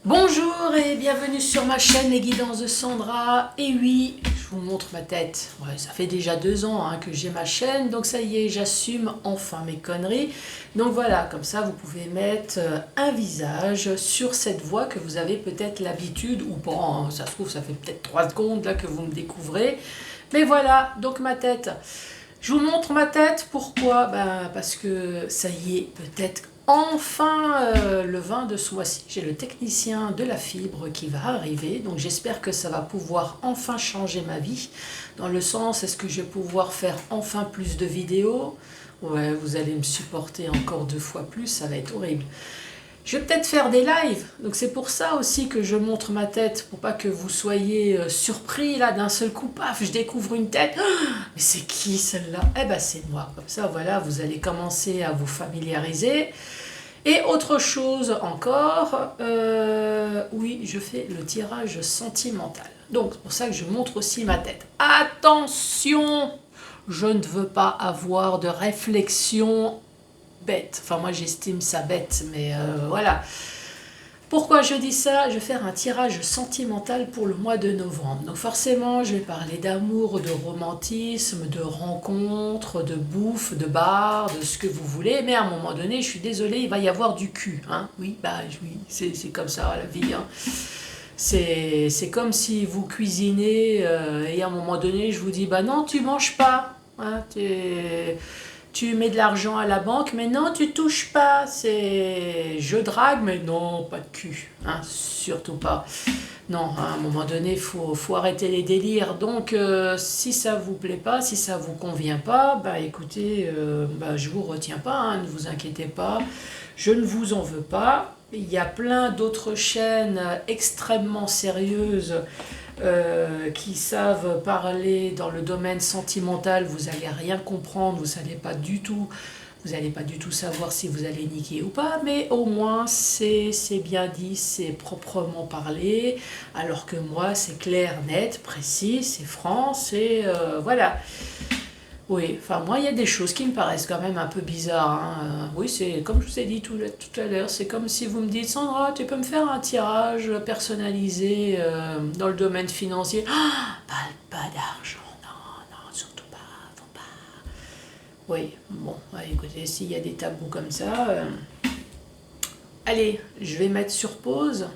Bonjour et bienvenue sur ma chaîne Les Guidances de Sandra. Et oui, je vous montre ma tête. Ouais, ça fait déjà 2 ans que j'ai ma chaîne, donc ça y est, j'assume enfin mes conneries. Donc voilà, comme ça vous pouvez mettre un visage sur cette voix que vous avez peut-être l'habitude ou pas, hein. Ça se trouve, ça fait peut-être 3 secondes là que vous me découvrez. Mais voilà, donc ma tête. Je vous montre ma tête, pourquoi? Parce que ça y est, peut-être enfin le 20 de ce mois-ci, j'ai le technicien de la fibre qui va arriver, donc j'espère que ça va pouvoir enfin changer ma vie, dans le sens, est-ce que je vais pouvoir faire enfin plus de vidéos? Ouais, vous allez me supporter encore 2 fois plus, ça va être horrible. Je vais peut-être faire des lives, donc c'est pour ça aussi que je montre ma tête, pour pas que vous soyez surpris là d'un seul coup, paf, je découvre une tête. Mais c'est qui celle-là? Eh ben c'est moi, comme ça voilà, vous allez commencer à vous familiariser. Et autre chose encore, oui, je fais le tirage sentimental. Donc c'est pour ça que je montre aussi ma tête. Attention, je ne veux pas avoir de réflexion bête. Enfin moi j'estime ça bête, mais voilà. Pourquoi je dis ça? Je vais faire un tirage sentimental pour le mois de novembre. Donc forcément, je vais parler d'amour, de romantisme, de rencontres, de bouffe, de bar, de ce que vous voulez. Mais à un moment donné, je suis désolée, il va y avoir du cul. Hein. Oui, oui, c'est comme ça la vie. Hein. C'est comme si vous cuisinez et à un moment donné, je vous dis, bah non, tu manges pas. Hein, tu mets de l'argent à la banque, mais non, tu touches pas. C'est je drague, mais non, pas de cul. Hein, surtout pas. Non, à un moment donné, faut arrêter les délires. Donc, si ça vous plaît pas, si ça vous convient pas, bah écoutez, je vous retiens pas, hein, ne vous inquiétez pas. Je ne vous en veux pas. Il y a plein d'autres chaînes extrêmement sérieuses qui savent parler dans le domaine sentimental. Vous n'allez rien comprendre, vous n'allez pas du tout savoir si vous allez niquer ou pas, mais au moins c'est bien dit, c'est proprement parlé, alors que moi c'est clair, net, précis, c'est franc, c'est voilà. Oui, enfin moi il y a des choses qui me paraissent quand même un peu bizarres. Hein. Oui, c'est comme je vous ai dit tout à l'heure, c'est comme si vous me dites Sandra, tu peux me faire un tirage personnalisé dans le domaine financier. Ah, pas d'argent, non, non, surtout pas, faut pas. Oui, bon, écoutez, s'il y a des tabous comme ça, allez, je vais mettre sur pause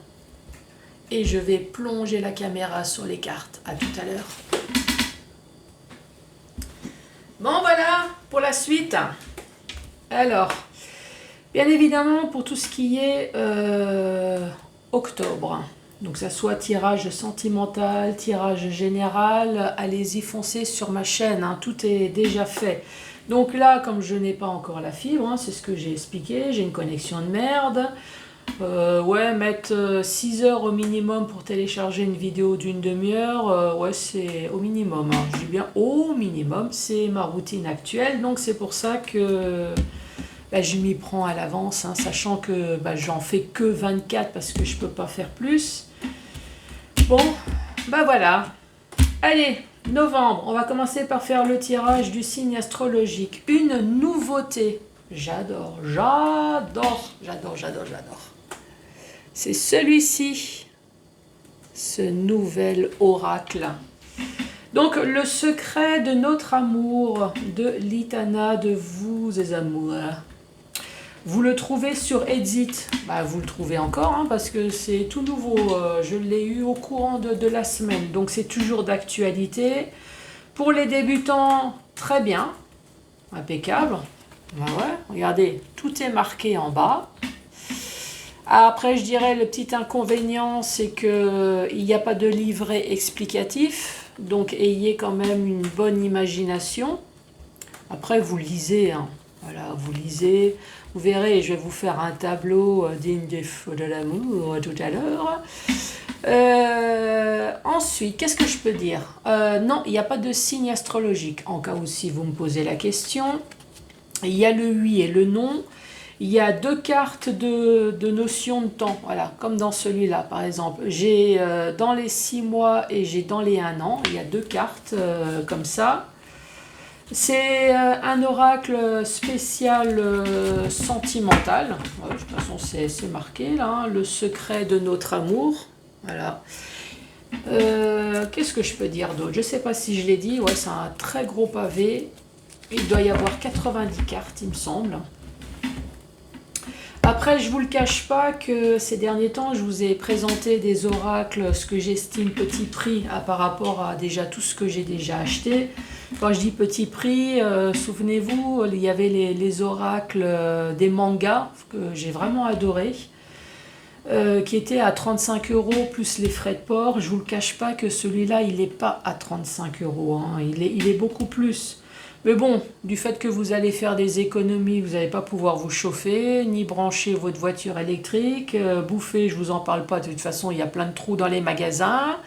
et je vais plonger la caméra sur les cartes. À tout à l'heure. Bon voilà, pour la suite. Alors, bien évidemment, pour tout ce qui est octobre, donc ça soit tirage sentimental, tirage général, allez-y foncez sur ma chaîne, hein, tout est déjà fait. Donc là, comme je n'ai pas encore la fibre, hein, c'est ce que j'ai expliqué, j'ai une connexion de merde. Ouais, mettre 6 heures au minimum pour télécharger une vidéo d'une demi-heure, ouais, c'est au minimum. Hein. Je dis bien au minimum, c'est ma routine actuelle. Donc c'est pour ça que je m'y prends à l'avance, hein, sachant que j'en fais que 24 parce que je peux pas faire plus. Bon, voilà. Allez, novembre, on va commencer par faire le tirage du signe astrologique. Une nouveauté. J'adore. C'est celui-ci, ce nouvel oracle. Donc, le secret de notre amour, de l'Itana, de vous et amours. Vous le trouvez sur Exit. Vous le trouvez encore, hein, parce que c'est tout nouveau. Je l'ai eu au courant de la semaine. Donc, c'est toujours d'actualité. Pour les débutants, très bien. Impeccable. Ouais, regardez, tout est marqué en bas. Après, je dirais, le petit inconvénient, c'est qu'il n'y a pas de livret explicatif. Donc, ayez quand même une bonne imagination. Après, vous lisez. Hein. Voilà, vous lisez. Vous verrez, je vais vous faire un tableau digne des feux de l'amour tout à l'heure. Ensuite, qu'est-ce que je peux dire? Non, il n'y a pas de signe astrologique, en cas où si vous me posez la question. Il y a le oui et le non. Il y a 2 cartes de notion de temps, voilà, comme dans celui-là par exemple. J'ai dans les 6 mois et j'ai dans les 1 an, il y a 2 cartes comme ça. C'est un oracle spécial sentimental. Ouais, de toute façon, c'est marqué là, hein, le secret de notre amour. Voilà. Qu'est-ce que je peux dire d'autre? Je ne sais pas si je l'ai dit. Ouais, c'est un très gros pavé. Il doit y avoir 90 cartes, il me semble. Après, je ne vous le cache pas que ces derniers temps, je vous ai présenté des oracles, ce que j'estime petit prix par rapport à déjà tout ce que j'ai déjà acheté. Quand je dis petit prix, souvenez-vous, il y avait les oracles des mangas que j'ai vraiment adoré, qui étaient à 35 € plus les frais de port. Je ne vous le cache pas que celui-là, il n'est pas à 35 €, hein. Il est beaucoup plus. Mais bon, du fait que vous allez faire des économies, vous n'allez pas pouvoir vous chauffer, ni brancher votre voiture électrique, bouffer, je ne vous en parle pas, de toute façon, il y a plein de trous dans les magasins.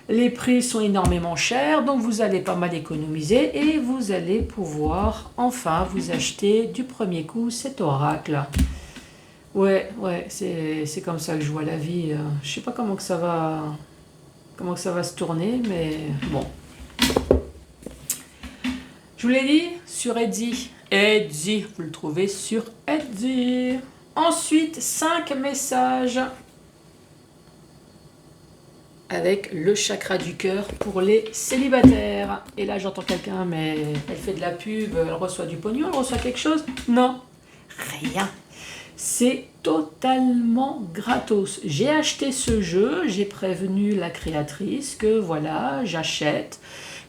Les prix sont énormément chers, donc vous allez pas mal économiser et vous allez pouvoir enfin vous acheter du premier coup cet oracle. Ouais, c'est comme ça que je vois la vie. Je sais pas comment que ça va se tourner, mais bon. Je vous l'ai dit, sur Etsy. Etsy, vous le trouvez sur Etsy. Ensuite, 5 messages avec le chakra du cœur pour les célibataires. Et là, j'entends quelqu'un, mais elle fait de la pub, elle reçoit du pognon, elle reçoit quelque chose? Non, rien. C'est totalement gratos. J'ai acheté ce jeu, j'ai prévenu la créatrice que voilà, j'achète,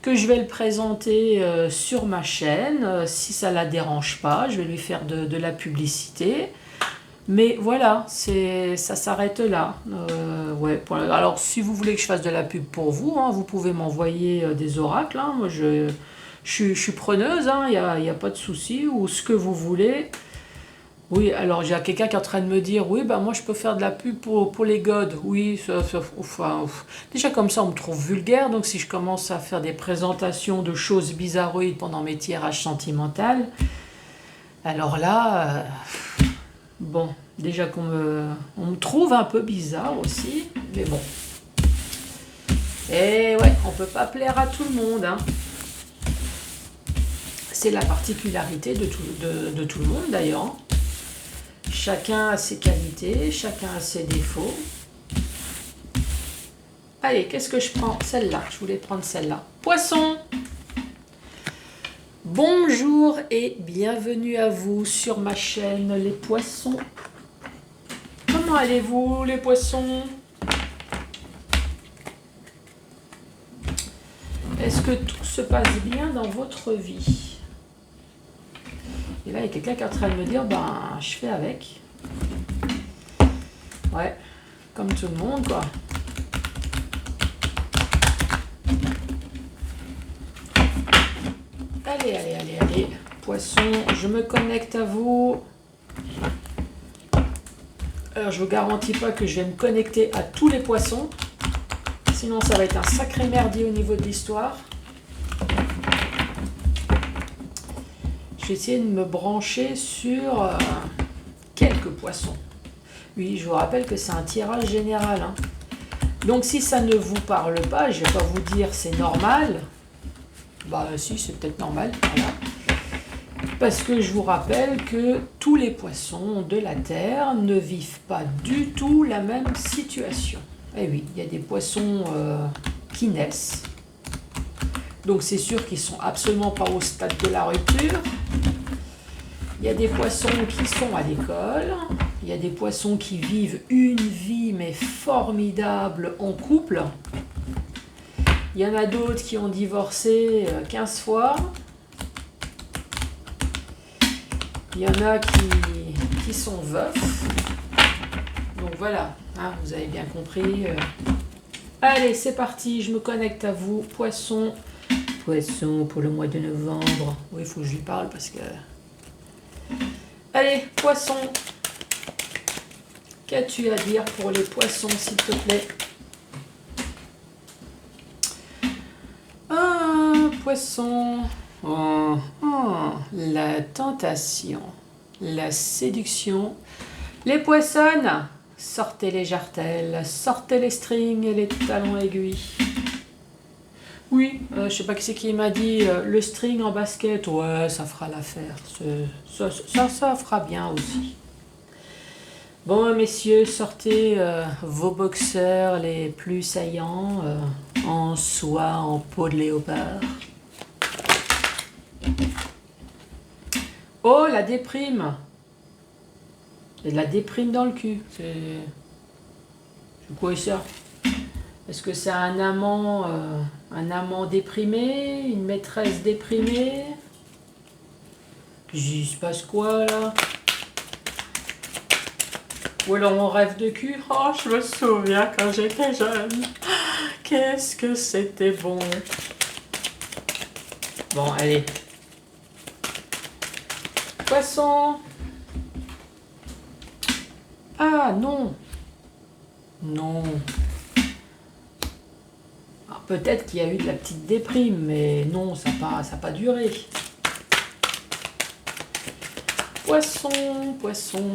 que je vais le présenter sur ma chaîne. Si ça ne la dérange pas, je vais lui faire de la publicité. Mais voilà, ça s'arrête là. Ouais, alors, si vous voulez que je fasse de la pub pour vous, hein, vous pouvez m'envoyer des oracles. Hein. Moi, je suis preneuse, hein, il n'y a pas de souci, ou ce que vous voulez. Oui, alors j'ai quelqu'un qui est en train de me dire, oui, ben moi je peux faire de la pub pour les godes. Oui, déjà comme ça on me trouve vulgaire, donc si je commence à faire des présentations de choses bizarroïdes pendant mes tirages sentimentaux, alors là, bon, déjà on me trouve un peu bizarre aussi, mais bon. Et ouais, on peut pas plaire à tout le monde, hein. C'est la particularité de tout le monde d'ailleurs. Chacun a ses qualités, chacun a ses défauts. Allez, qu'est-ce que je prends? Celle-là, je voulais prendre celle-là. Poisson! Bonjour et bienvenue à vous sur ma chaîne Les Poissons. Comment allez-vous les poissons? Est-ce que tout se passe bien dans votre vie? Et là, il y a quelqu'un qui est en train de me dire, ben, je fais avec. Ouais, comme tout le monde, quoi. Allez. Poisson, je me connecte à vous. Alors, je vous garantis pas que je vais me connecter à tous les poissons. Sinon, ça va être un sacré merdier au niveau de l'histoire. Je vais essayer de me brancher sur quelques poissons. Oui, je vous rappelle que c'est un tirage général, hein. Donc si ça ne vous parle pas, je ne vais pas vous dire c'est normal. Bah si, c'est peut-être normal, voilà. Parce que je vous rappelle que tous les poissons de la Terre ne vivent pas du tout la même situation. Eh oui, il y a des poissons qui naissent. Donc c'est sûr qu'ils ne sont absolument pas au stade de la rupture. Il y a des poissons qui sont à l'école. Il y a des poissons qui vivent une vie mais formidable en couple. Il y en a d'autres qui ont divorcé 15 fois. Il y en a qui sont veufs. Donc voilà, hein, vous avez bien compris. Allez, c'est parti, je me connecte à vous. Poisson pour le mois de novembre. Oui, il faut que je lui parle parce que... Allez, poisson. Qu'as-tu à dire pour les poissons, s'il te plaît? Ah, poisson. La tentation, la séduction. Les poissons, sortez les jartelles, sortez les strings et les talons aiguilles. Oui, je sais pas qui c'est qui m'a dit le string en basket. Ouais, ça fera l'affaire. Ça fera bien aussi. Bon, messieurs, sortez vos boxeurs les plus saillants en soie, en peau de léopard. Oh, la déprime! Il y a de la déprime dans le cul. C'est quoi ça? Est-ce que c'est un amant déprimé, une maîtresse déprimée? Il se passe quoi là? Ou alors on rêve de cul? Oh, je me souviens quand j'étais jeune. Qu'est-ce que c'était bon. Bon, allez. Poisson. Ah, non. Non. Alors, peut-être qu'il y a eu de la petite déprime, mais non, ça n'a pas duré. Poisson, poisson.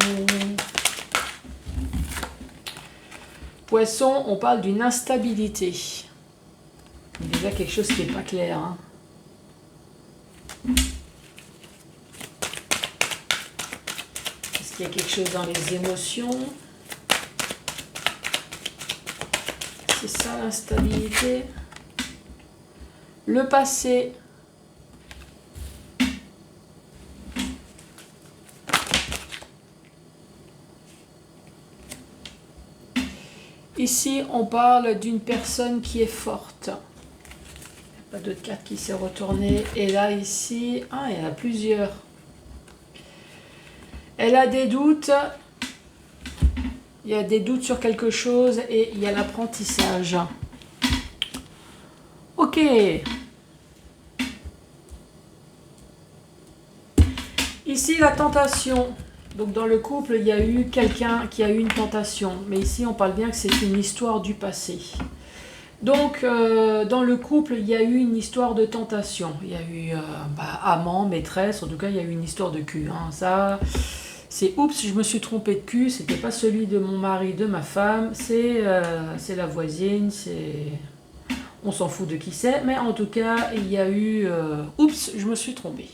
Poisson, on parle d'une instabilité. Déjà quelque chose qui n'est pas clair. Hein. Est-ce qu'il y a quelque chose dans les émotions? C'est ça l'instabilité. Le passé. Ici, on parle d'une personne qui est forte. Pas d'autre carte qui s'est retournée. Et là, ici, il y en a plusieurs. Elle a des doutes. Il y a des doutes sur quelque chose et il y a l'apprentissage. Ok. Ici, la tentation. Donc dans le couple, il y a eu quelqu'un qui a eu une tentation. Mais ici, on parle bien que c'est une histoire du passé. Donc dans le couple, il y a eu une histoire de tentation. Il y a eu amant, maîtresse, en tout cas, il y a eu une histoire de cul. Hein. Ça, c'est oups, je me suis trompée de cul. C'était pas celui de mon mari, de ma femme. C'est la voisine, on s'en fout de qui c'est. Mais en tout cas, il y a eu oups, je me suis trompée.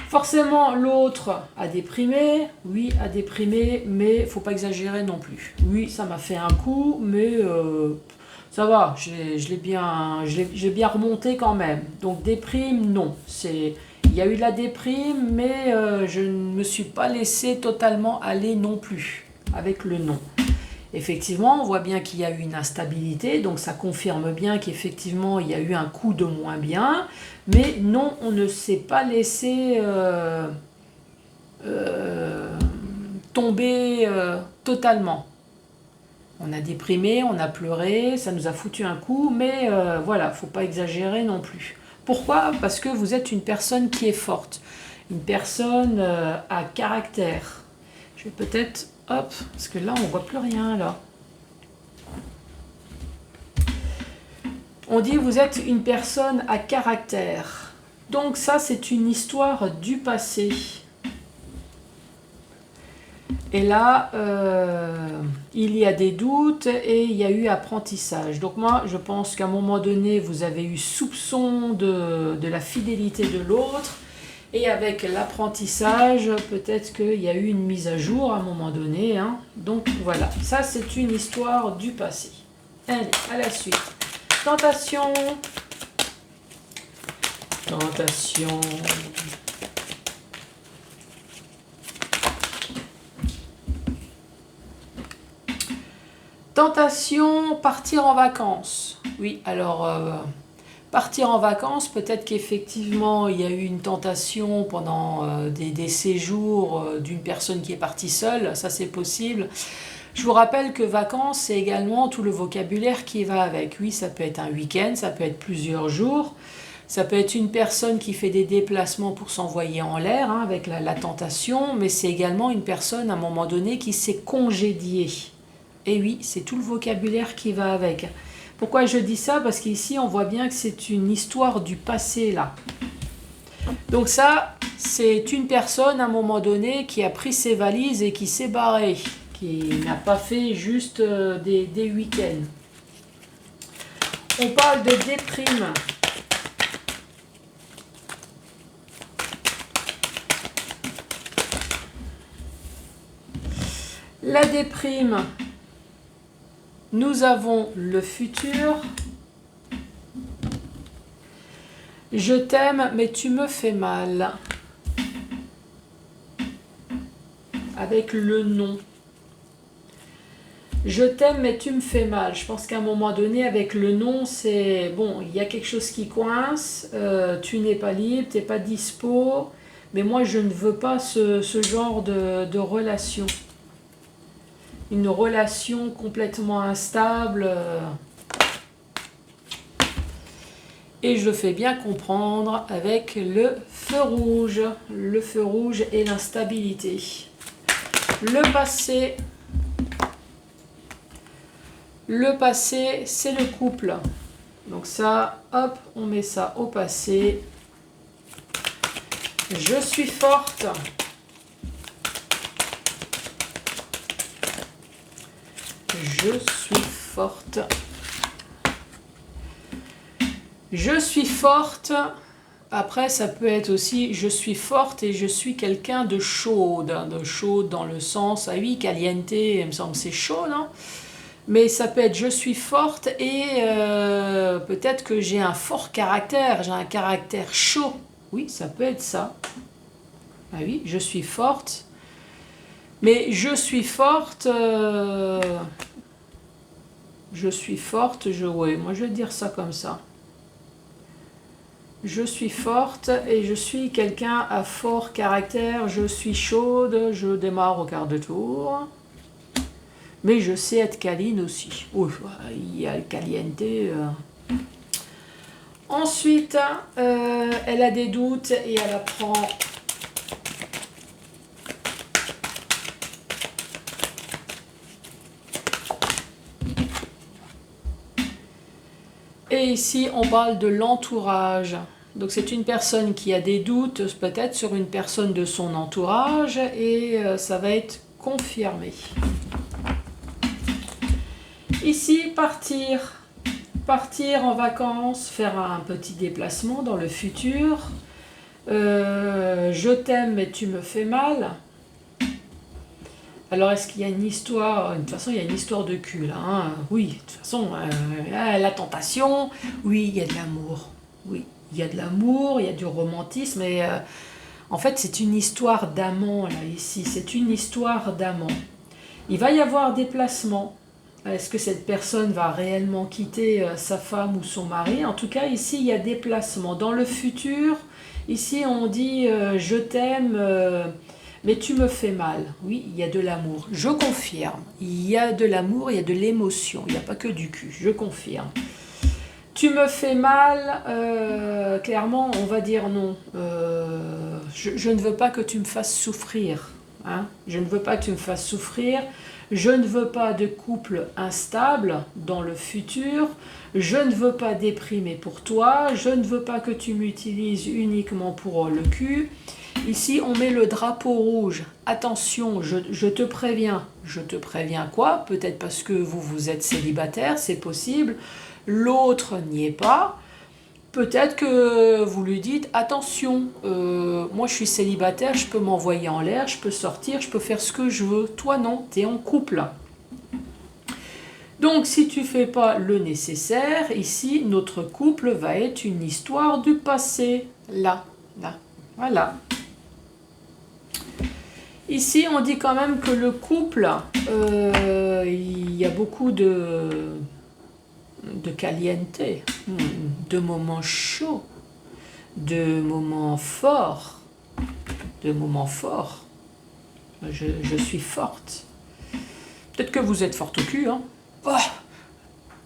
Forcément, l'autre a déprimé, oui, a déprimé, mais faut pas exagérer non plus. Oui, ça m'a fait un coup, mais ça va, je l'ai bien remonté quand même. Donc déprime, non. Il y a eu de la déprime, mais je ne me suis pas laissé totalement aller non plus avec le non. Effectivement, on voit bien qu'il y a eu une instabilité, donc ça confirme bien qu'effectivement, il y a eu un coup de moins bien. Mais non, on ne s'est pas laissé tomber totalement. On a déprimé, on a pleuré, ça nous a foutu un coup, mais voilà, faut pas exagérer non plus. Pourquoi? Parce que vous êtes une personne qui est forte, une personne à caractère. Je vais peut-être, hop, parce que là on voit plus rien là. On dit vous êtes une personne à caractère. Donc ça, c'est une histoire du passé. Et là, il y a des doutes et il y a eu apprentissage. Donc moi, je pense qu'à un moment donné, vous avez eu soupçon de la fidélité de l'autre. Et avec l'apprentissage, peut-être qu'il y a eu une mise à jour à un moment donné. Hein. Donc voilà, ça c'est une histoire du passé. Allez, à la suite. Tentation. Tentation. Tentation, partir en vacances. Oui, alors, partir en vacances, peut-être qu'effectivement, il y a eu une tentation pendant des séjours d'une personne qui est partie seule. Ça, c'est possible. Je vous rappelle que vacances, c'est également tout le vocabulaire qui va avec. Oui, ça peut être un week-end, ça peut être plusieurs jours. Ça peut être une personne qui fait des déplacements pour s'envoyer en l'air, hein, avec la tentation. Mais c'est également une personne, à un moment donné, qui s'est congédiée. Et oui, c'est tout le vocabulaire qui va avec. Pourquoi je dis ça? Parce qu'ici, on voit bien que c'est une histoire du passé, là. Donc ça, c'est une personne, à un moment donné, qui a pris ses valises et qui s'est barrée. Qui n'a pas fait juste des week-ends. On parle de déprime. La déprime, nous avons le futur. Je t'aime, mais tu me fais mal. Avec le non. Je t'aime, mais tu me fais mal. Je pense qu'à un moment donné, avec le non, c'est bon, il y a quelque chose qui coince. Tu n'es pas libre, tu n'es pas dispo. Mais moi, je ne veux pas ce genre de relation. Une relation complètement instable. Et je fais bien comprendre avec le feu rouge. Le feu rouge et l'instabilité. Le passé. Le passé, c'est le couple. Donc ça, hop, on met ça au passé. Je suis forte. Je suis forte. Je suis forte. Après, ça peut être aussi je suis forte et je suis quelqu'un de chaude. De chaude dans le sens, ah oui, caliente, il me semble c'est chaud, non? Mais ça peut être je suis forte et peut-être que j'ai un fort caractère. J'ai un caractère chaud. Oui, ça peut être ça. Ah oui, je suis forte. Mais je suis forte... je suis forte, ouais, moi je vais dire ça comme ça. Je suis forte et je suis quelqu'un à fort caractère. Je suis chaude, je démarre au quart de tour. Mais je sais être câline aussi. Ouf, il y a le caliente. Ensuite, elle a des doutes et elle apprend... Et ici, on parle de l'entourage. Donc c'est une personne qui a des doutes, peut-être sur une personne de son entourage, et ça va être confirmé. Ici, partir. Partir en vacances, faire un petit déplacement dans le futur. Je t'aime, mais tu me fais mal. Alors, est-ce qu'il y a une histoire? De toute façon, il y a une histoire de cul, là. Hein. Oui, de toute façon, la tentation. Oui, il y a de l'amour. Oui, il y a de l'amour, il y a du romantisme. Et en fait, c'est une histoire d'amant, là, ici. C'est une histoire d'amant. Il va y avoir des placements. Est-ce que cette personne va réellement quitter sa femme ou son mari? En tout cas, ici, il y a des placements. Dans le futur, ici, on dit je t'aime... mais tu me fais mal. Oui, il y a de l'amour. Je confirme. Il y a de l'amour, il y a de l'émotion. Il n'y a pas que du cul. Je confirme. Tu me fais mal. Clairement, on va dire non. Je ne veux pas que tu me fasses souffrir. Hein? Je ne veux pas que tu me fasses souffrir. Je ne veux pas de couple instable dans le futur. Je ne veux pas déprimer pour toi. Je ne veux pas que tu m'utilises uniquement pour le cul. Ici, on met le drapeau rouge. Attention, je te préviens. Je te préviens quoi? Peut-être parce que vous êtes célibataire, c'est possible. L'autre n'y est pas. Peut-être que vous lui dites, attention, moi je suis célibataire, je peux m'envoyer en l'air, je peux sortir, je peux faire ce que je veux. Toi non, tu es en couple. Donc si tu ne fais pas le nécessaire, ici, notre couple va être une histoire du passé. Là, voilà. Ici, on dit quand même que le couple, il y a beaucoup de caliente, de moments chauds, de moments forts, Je suis forte. Peut-être que vous êtes forte au cul, hein. Oh,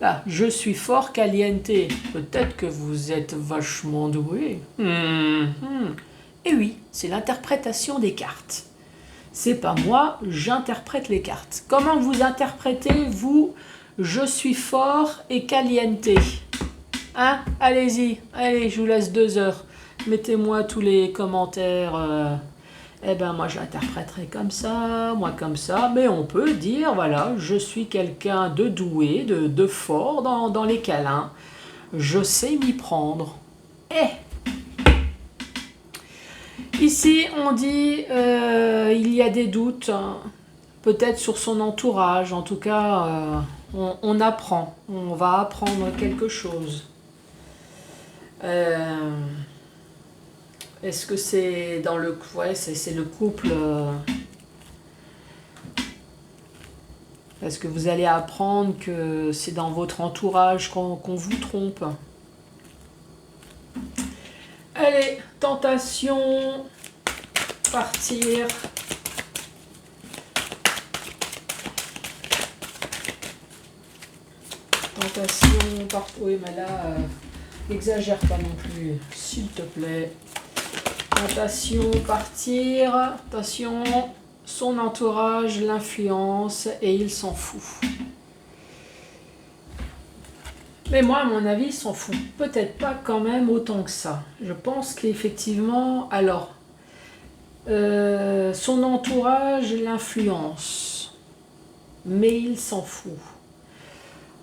là, je suis fort caliente. Peut-être que vous êtes vachement doué. Et oui, c'est l'interprétation des cartes. C'est pas moi, j'interprète les cartes. Comment vous interprétez, vous, je suis fort et caliente? Hein? Allez-y, allez, je vous laisse 2 heures. Mettez-moi tous les commentaires. Eh ben, moi, j'interpréterai comme ça, moi comme ça. Mais on peut dire, voilà, je suis quelqu'un de doué, de fort dans les câlins. Je sais m'y prendre. Ici, on dit il y a des doutes, peut-être sur son entourage. En tout cas, on apprend. On va apprendre quelque chose. Est-ce que c'est dans le... Ouais, c'est le couple... Est-ce que vous allez apprendre que c'est dans votre entourage qu'on vous trompe? Allez, tentation, partir. Tentation, partir. Oui, mais là, n'exagère pas non plus, s'il te plaît. Tentation, partir. Attention, son entourage l'influence et il s'en fout. Mais moi, à mon avis, il s'en fout. Peut-être pas quand même autant que ça. Je pense qu'effectivement, alors, son entourage l'influence, mais il s'en fout.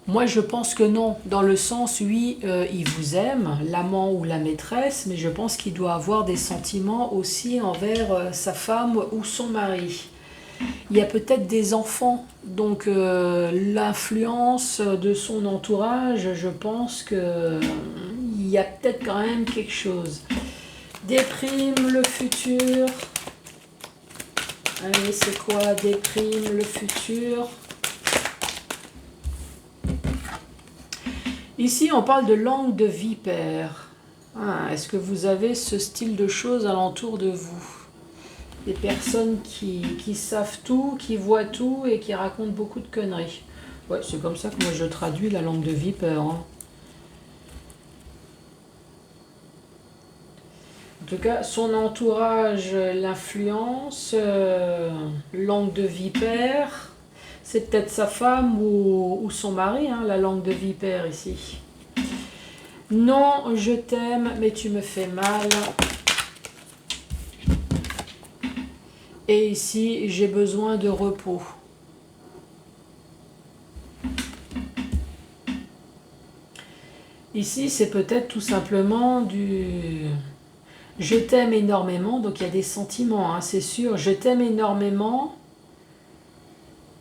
Moi, je pense que non, dans le sens, oui, il vous aime, l'amant ou la maîtresse, mais je pense qu'il doit avoir des sentiments aussi envers sa femme ou son mari. Il y a peut-être des enfants, donc l'influence de son entourage, je pense qu'il y a peut-être quand même quelque chose. Déprime le futur. Allez, c'est quoi? Déprime le futur. Ici, on parle de langue de vipère. Est-ce que vous avez ce style de choses alentour de vous? Des personnes qui savent tout, qui voient tout et qui racontent beaucoup de conneries. Ouais, c'est comme ça que moi je traduis la langue de vipère. En tout cas, son entourage l'influence. Langue de vipère. C'est peut-être sa femme ou son mari, la langue de vipère ici. Non, je t'aime, mais tu me fais mal. Et ici, j'ai besoin de repos. Ici, c'est peut-être tout simplement du... Je t'aime énormément, donc il y a des sentiments, c'est sûr. Je t'aime énormément,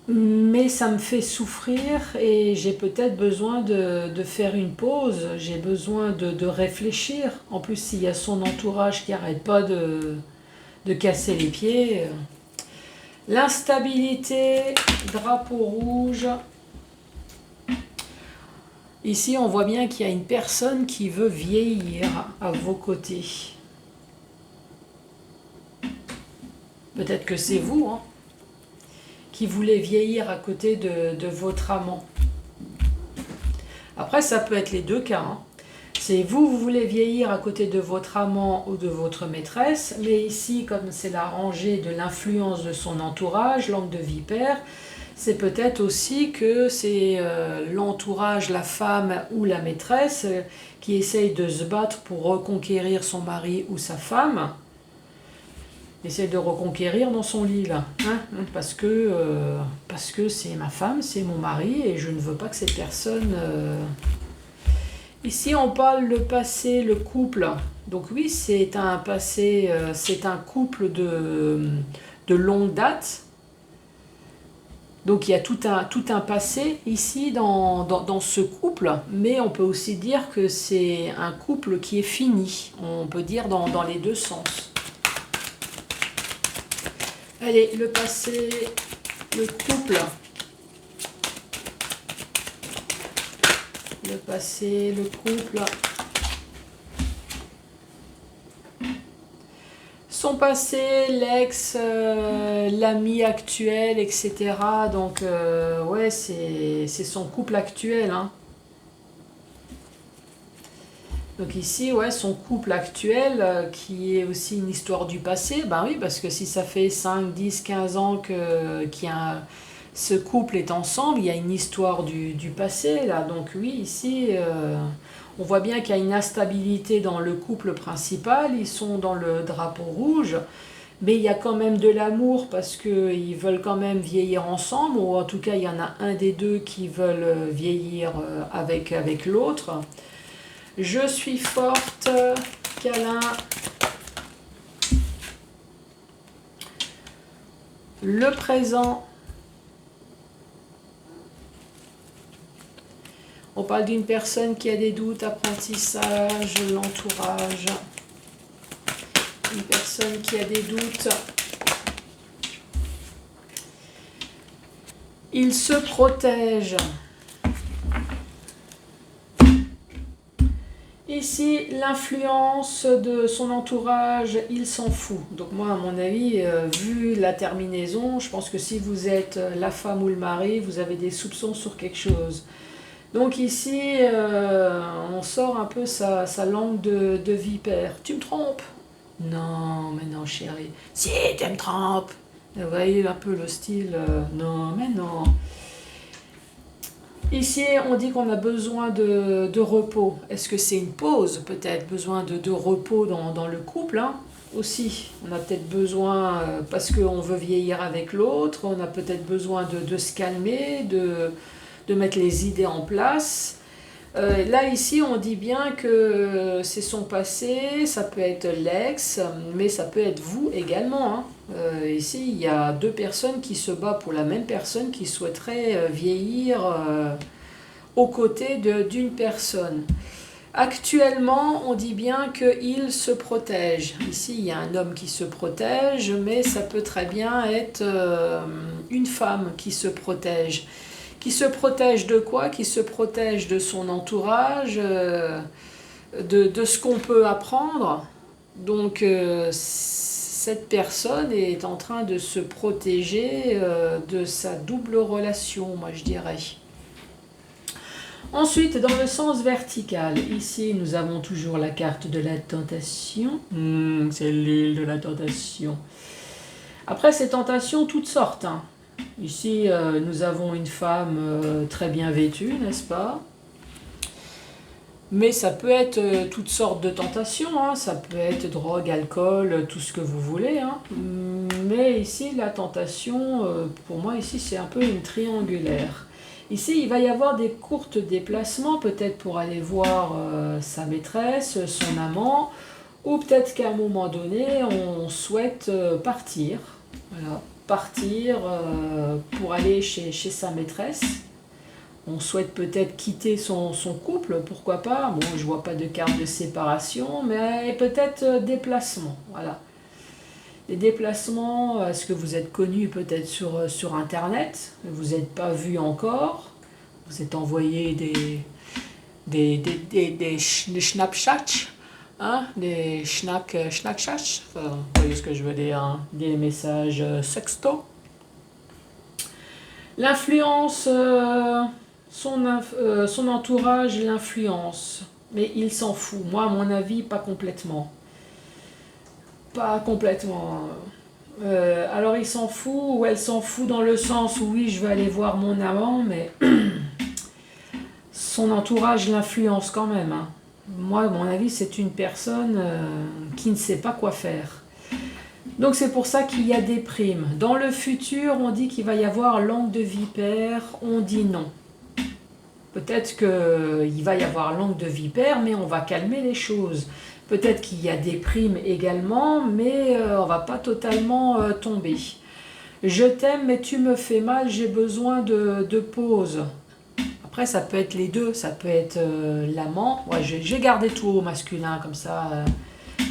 mais ça me fait souffrir et j'ai peut-être besoin de faire une pause. J'ai besoin de réfléchir. En plus, s'il y a son entourage qui n'arrête pas de casser les pieds. L'instabilité, drapeau rouge. Ici, on voit bien qu'il y a une personne qui veut vieillir à vos côtés. Peut-être que c'est vous, qui voulez vieillir à côté de votre amant. Après, ça peut être les deux cas. C'est vous voulez vieillir à côté de votre amant ou de votre maîtresse, mais ici, comme c'est la rangée de l'influence de son entourage, langue de vipère, c'est peut-être aussi que c'est l'entourage, la femme ou la maîtresse qui essaye de se battre pour reconquérir son mari ou sa femme. Essaye de reconquérir dans son lit, là. Parce que c'est ma femme, c'est mon mari, et je ne veux pas que cette personne... Ici, on parle le passé, le couple. Donc oui, c'est un passé, c'est un couple de longue date. Donc il y a tout un passé ici dans ce couple, mais on peut aussi dire que c'est un couple qui est fini. On peut dire dans les deux sens. Allez, le passé, le couple. Le passé, le couple. Son passé, l'ex, l'ami actuel, etc. Donc, ouais, c'est son couple actuel. Donc ici, ouais, son couple actuel, qui est aussi une histoire du passé. Ben oui, parce que si ça fait 5, 10, 15 ans ce couple est ensemble, il y a une histoire du passé, là. Donc oui, ici, on voit bien qu'il y a une instabilité dans le couple principal. Ils sont dans le drapeau rouge, mais il y a quand même de l'amour parce qu'ils veulent quand même vieillir ensemble, ou en tout cas, il y en a un des deux qui veulent vieillir avec l'autre. Je suis forte, câlin. Le présent. On parle d'une personne qui a des doutes, apprentissage, l'entourage. Une personne qui a des doutes. Il se protège. Ici, l'influence de son entourage, il s'en fout. Donc moi, à mon avis, vu la terminaison, je pense que si vous êtes la femme ou le mari, vous avez des soupçons sur quelque chose. Donc ici, on sort un peu sa langue de vipère. Tu me trompes? Non, mais non, chérie. Si, tu me trompes. Vous voyez un peu le style. Non, mais non. Ici, on dit qu'on a besoin de repos. Est-ce que c'est une pause, peut-être? Besoin de repos dans le couple, hein, aussi. On a peut-être besoin, parce qu'on veut vieillir avec l'autre, on a peut-être besoin de se calmer, de mettre les idées en place. Là, ici, on dit bien que c'est son passé, ça peut être l'ex, mais ça peut être vous également, hein. Ici, il y a deux personnes qui se battent pour la même personne qui souhaiterait vieillir aux côtés d'une personne. Actuellement, on dit bien qu'il se protège. Ici, il y a un homme qui se protège, mais ça peut très bien être une femme qui se protège. Qui se protège de quoi? Qui se protège de son entourage, de ce qu'on peut apprendre. Donc, cette personne est en train de se protéger de sa double relation, moi je dirais. Ensuite, dans le sens vertical, ici nous avons toujours la carte de la tentation. C'est l'île de la tentation. Après, ces tentations, toutes sortes, hein. Ici, nous avons une femme très bien vêtue, n'est-ce pas? Mais ça peut être toutes sortes de tentations, hein. Ça peut être drogue, alcool, tout ce que vous voulez, hein. Mais ici, la tentation, pour moi, ici, c'est un peu une triangulaire. Ici, il va y avoir des courts déplacements, peut-être pour aller voir sa maîtresse, son amant, ou peut-être qu'à un moment donné, on souhaite partir. Voilà. Partir pour aller chez sa maîtresse. On souhaite peut-être quitter son couple, pourquoi pas. Bon, je vois pas de carte de séparation, mais peut-être déplacement. Voilà. Les déplacements, est-ce que vous êtes connu peut-être sur Internet? Vous n'êtes pas vu encore. Vous êtes envoyé des Snapchats. Hein, des Snapchats, enfin, vous voyez ce que je veux dire, hein, des messages sexto. L'influence, son entourage l'influence, mais il s'en fout. Moi, à mon avis, pas complètement. Pas complètement. Alors, il s'en fout, ou elle s'en fout dans le sens où oui, je vais aller voir mon amant, mais son entourage l'influence quand même, hein. Moi, à mon avis, c'est une personne qui ne sait pas quoi faire. Donc c'est pour ça qu'il y a des primes. Dans le futur, on dit qu'il va y avoir langue de vipère, on dit non. Peut-être qu'il va y avoir langue de vipère, mais on va calmer les choses. Peut-être qu'il y a des primes également, mais on ne va pas totalement tomber. Je t'aime, mais tu me fais mal, j'ai besoin de pause. Après, ça peut être les deux, ça peut être l'amant. Ouais, j'ai gardé tout au masculin comme ça,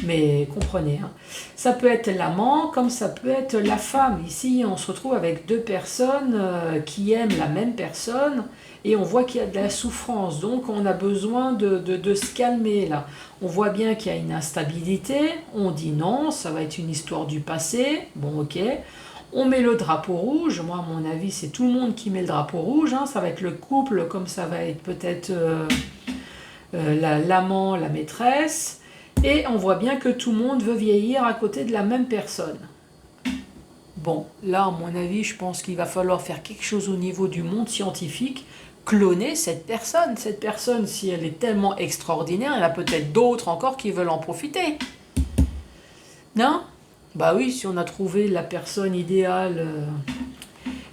mais comprenez, hein. Ça peut être l'amant, comme ça peut être la femme. Ici, on se retrouve avec deux personnes qui aiment la même personne et on voit qu'il y a de la souffrance. Donc, on a besoin de se calmer là. On voit bien qu'il y a une instabilité. On dit non, ça va être une histoire du passé. Bon, ok. On met le drapeau rouge. Moi, à mon avis, c'est tout le monde qui met le drapeau rouge, hein. Ça va être le couple, comme ça va être peut-être l'amant, la maîtresse. Et on voit bien que tout le monde veut vieillir à côté de la même personne. Bon, là, à mon avis, je pense qu'il va falloir faire quelque chose au niveau du monde scientifique, cloner cette personne. Cette personne, si elle est tellement extraordinaire, il y en a peut-être d'autres encore qui veulent en profiter. Non ? Bah oui, si on a trouvé la personne idéale.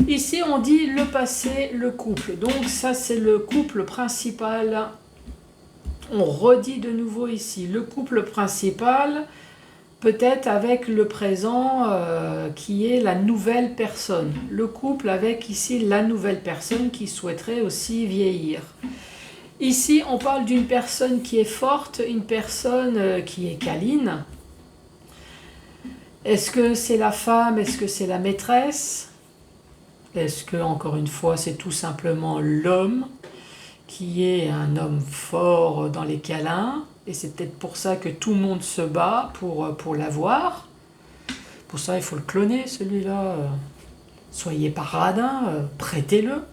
Ici, on dit le passé, le couple. Donc ça, c'est le couple principal on redit de nouveau ici, le couple principal, peut-être avec le présent qui est la nouvelle personne. Le couple avec ici la nouvelle personne qui souhaiterait aussi vieillir. Ici, on parle d'une personne qui est forte, une personne qui est câline. Est-ce que c'est la femme? Est-ce que c'est la maîtresse? Est-ce que, encore une fois, c'est tout simplement l'homme qui est un homme fort dans les câlins? Et c'est peut-être pour ça que tout le monde se bat pour l'avoir. Pour ça, il faut le cloner, celui-là. Soyez pas radin, prêtez-le.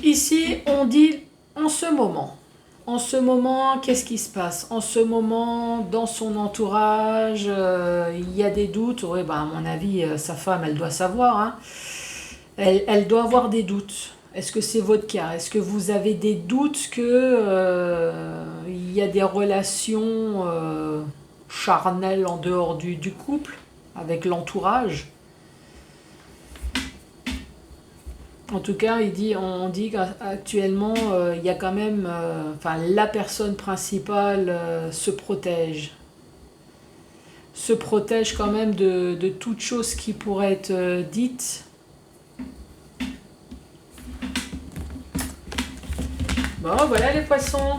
Ici, on dit en ce moment. En ce moment, qu'est-ce qui se passe? En ce moment, dans son entourage, il y a des doutes. Oui, à mon avis, sa femme, elle doit savoir. Hein. Elle doit avoir des doutes. Est-ce que c'est votre cas? Est-ce que vous avez des doutes que il y a des relations charnelles en dehors du couple, avec l'entourage? En tout cas, on dit qu'actuellement, il y a quand même, la personne principale se protège. Se protège quand même de toute chose qui pourrait être dite. Bon, voilà les poissons.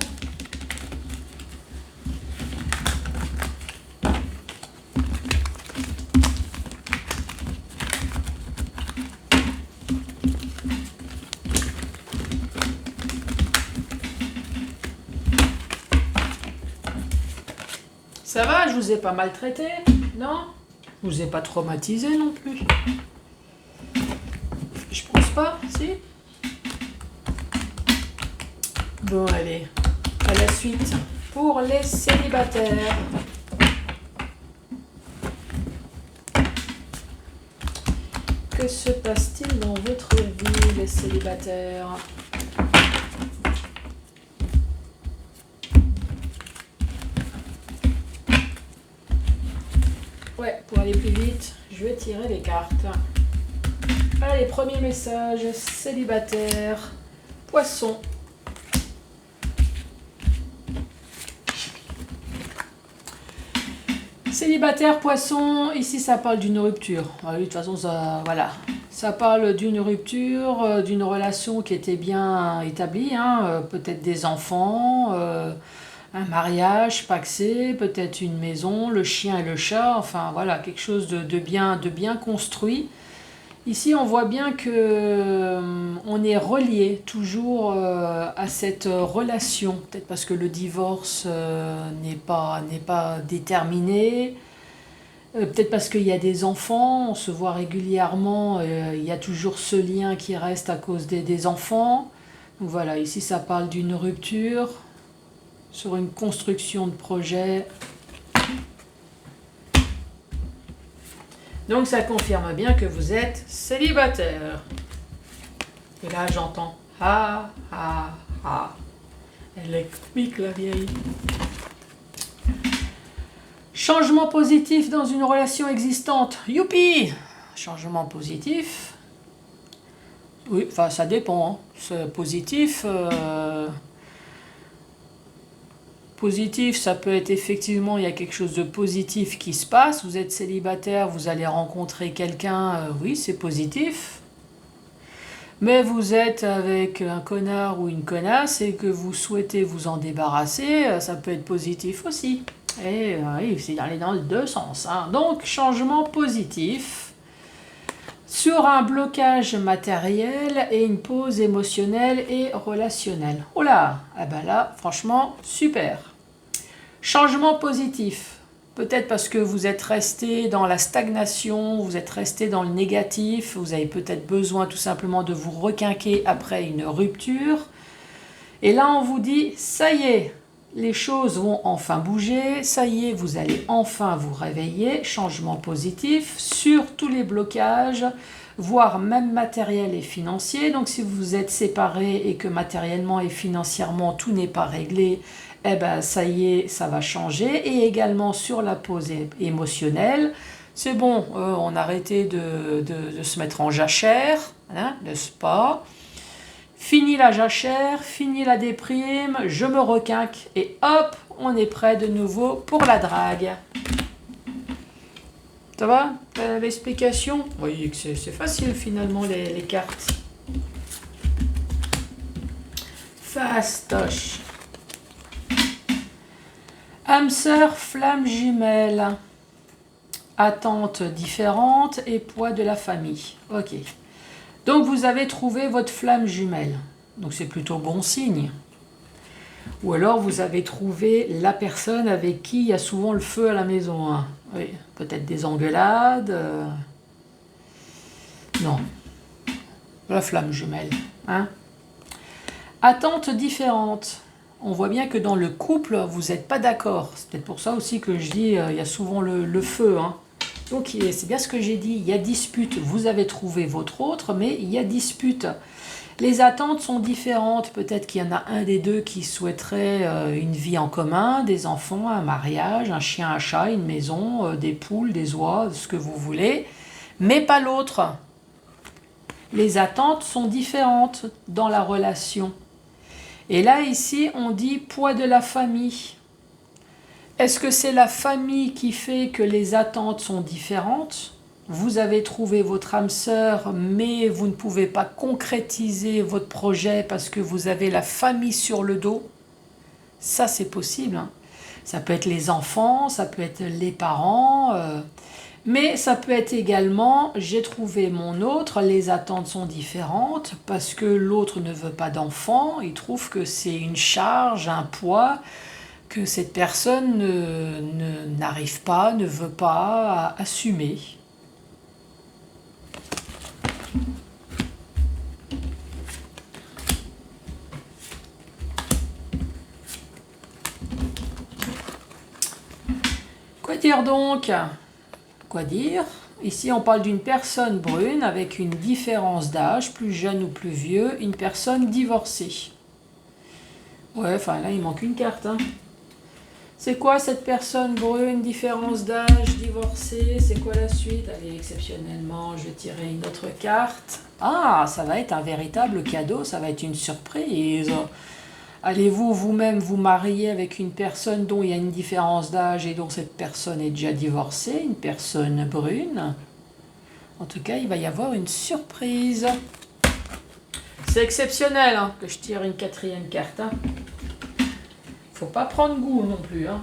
Ça va, je vous ai pas maltraité, non? Je vous ai pas traumatisé non plus. Je pense pas, si? Bon, allez, à la suite. Pour les célibataires. Que se passe-t-il dans votre vie, les célibataires? Ouais, pour aller plus vite, je vais tirer les cartes. Allez, premier message, célibataire, poisson. Célibataire, poisson, ici ça parle d'une rupture. De toute façon, ça, voilà. Ça parle d'une rupture, d'une relation qui était bien établie, hein, peut-être des enfants, un mariage pacsé, peut-être une maison, le chien et le chat, enfin voilà, quelque chose de bien construit. Ici, on voit bien que on est relié toujours à cette relation, peut-être parce que le divorce n'est pas déterminé, peut-être parce qu'il y a des enfants, on se voit régulièrement, il y a toujours ce lien qui reste à cause des enfants. Donc voilà, ici ça parle d'une rupture, sur une construction de projet. Donc ça confirme bien que vous êtes célibataire. Et là j'entends ah ah ah. Elle est comique la vieille. Changement positif dans une relation existante. Youpi! Changement positif. Oui, enfin ça dépend. Hein. C'est positif. Positif, ça peut être effectivement, il y a quelque chose de positif qui se passe. Vous êtes célibataire, vous allez rencontrer quelqu'un, oui, c'est positif. Mais vous êtes avec un connard ou une connasse et que vous souhaitez vous en débarrasser, ça peut être positif aussi. Et oui, c'est aller dans les deux sens. Hein. Donc, changement positif sur un blocage matériel et une pause émotionnelle et relationnelle. Oh là, ah ben là, franchement, super. Changement positif. Peut-être parce que vous êtes resté dans la stagnation, vous êtes resté dans le négatif, vous avez peut-être besoin tout simplement de vous requinquer après une rupture. Et là, on vous dit, ça y est, les choses vont enfin bouger, ça y est, vous allez enfin vous réveiller, changement positif sur tous les blocages, voire même matériel et financier. Donc si vous êtes séparés et que matériellement et financièrement tout n'est pas réglé, eh ben ça y est, ça va changer. Et également sur la pause émotionnelle, c'est bon, on a arrêté de se mettre en jachère, hein, n'est-ce pas? Fini la jachère, fini la déprime, je me requinque et hop, on est prêt de nouveau pour la drague. Ça va? L'explication? Vous voyez que c'est facile finalement les cartes. Fastoche. Âme sœur, flamme jumelle. Attentes différentes et poids de la famille. Ok. Donc vous avez trouvé votre flamme jumelle. Donc c'est plutôt bon signe. Ou alors vous avez trouvé la personne avec qui il y a souvent le feu à la maison. Hein. Oui, peut-être des engueulades. Non. La flamme jumelle. Hein. Attentes différentes. On voit bien que dans le couple, vous n'êtes pas d'accord. C'est peut-être pour ça aussi que je dis il y a souvent le feu. Hein. Donc c'est bien ce que j'ai dit, il y a dispute, vous avez trouvé votre autre, mais il y a dispute. Les attentes sont différentes, peut-être qu'il y en a un des deux qui souhaiterait une vie en commun, des enfants, un mariage, un chien, un chat, une maison, des poules, des oies, ce que vous voulez, mais pas l'autre. Les attentes sont différentes dans la relation. Et là, ici, on dit poids de la famille. Est-ce que c'est la famille qui fait que les attentes sont différentes? Vous avez trouvé votre âme sœur, mais vous ne pouvez pas concrétiser votre projet parce que vous avez la famille sur le dos. Ça, c'est possible. Hein. Ça peut être les enfants, ça peut être les parents, mais ça peut être également, j'ai trouvé mon autre, les attentes sont différentes parce que l'autre ne veut pas d'enfant, il trouve que c'est une charge, un poids, que cette personne n'arrive pas, ne veut pas assumer. Quoi dire donc? Quoi dire? Ici, on parle d'une personne brune avec une différence d'âge, plus jeune ou plus vieux, une personne divorcée. Ouais, enfin là, il manque une carte, hein. C'est quoi cette personne brune, différence d'âge, divorcée? C'est quoi la suite? Allez, exceptionnellement, je vais tirer une autre carte. Ah, ça va être un véritable cadeau, ça va être une surprise. Allez-vous vous-même vous marier avec une personne dont il y a une différence d'âge et dont cette personne est déjà divorcée, une personne brune? En tout cas, il va y avoir une surprise. C'est exceptionnel hein, que je tire une quatrième carte. Hein. Faut pas prendre goût non plus. Hein.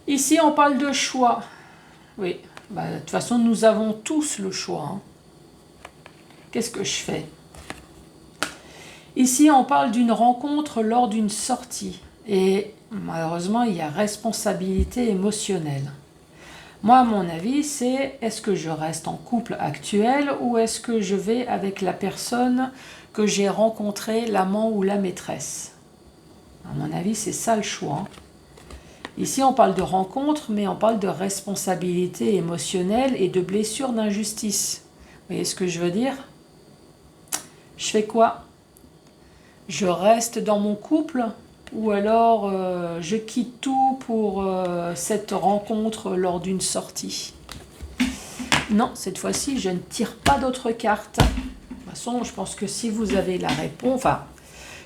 Ici, on parle de choix. Oui, bah, de toute façon, nous avons tous le choix. Hein. Qu'est-ce que je fais? Ici, on parle d'une rencontre lors d'une sortie. Et malheureusement, il y a responsabilité émotionnelle. Moi, à mon avis, c'est est-ce que je reste en couple actuel ou est-ce que je vais avec la personne que j'ai rencontrée, l'amant ou la maîtresse? À mon avis, c'est ça le choix. Ici, on parle de rencontre, mais on parle de responsabilité émotionnelle et de blessure d'injustice. Vous voyez ce que je veux dire? Je fais quoi? Je reste dans mon couple? Ou alors je quitte tout pour cette rencontre lors d'une sortie. Non, cette fois-ci, je ne tire pas d'autres cartes. De toute façon, je pense que si vous avez la réponse, enfin,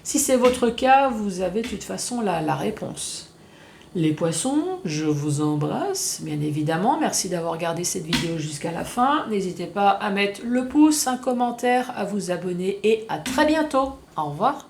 si c'est votre cas, vous avez de toute façon la réponse. Les poissons, je vous embrasse, bien évidemment. Merci d'avoir regardé cette vidéo jusqu'à la fin. N'hésitez pas à mettre le pouce, un commentaire, à vous abonner et à très bientôt. Au revoir.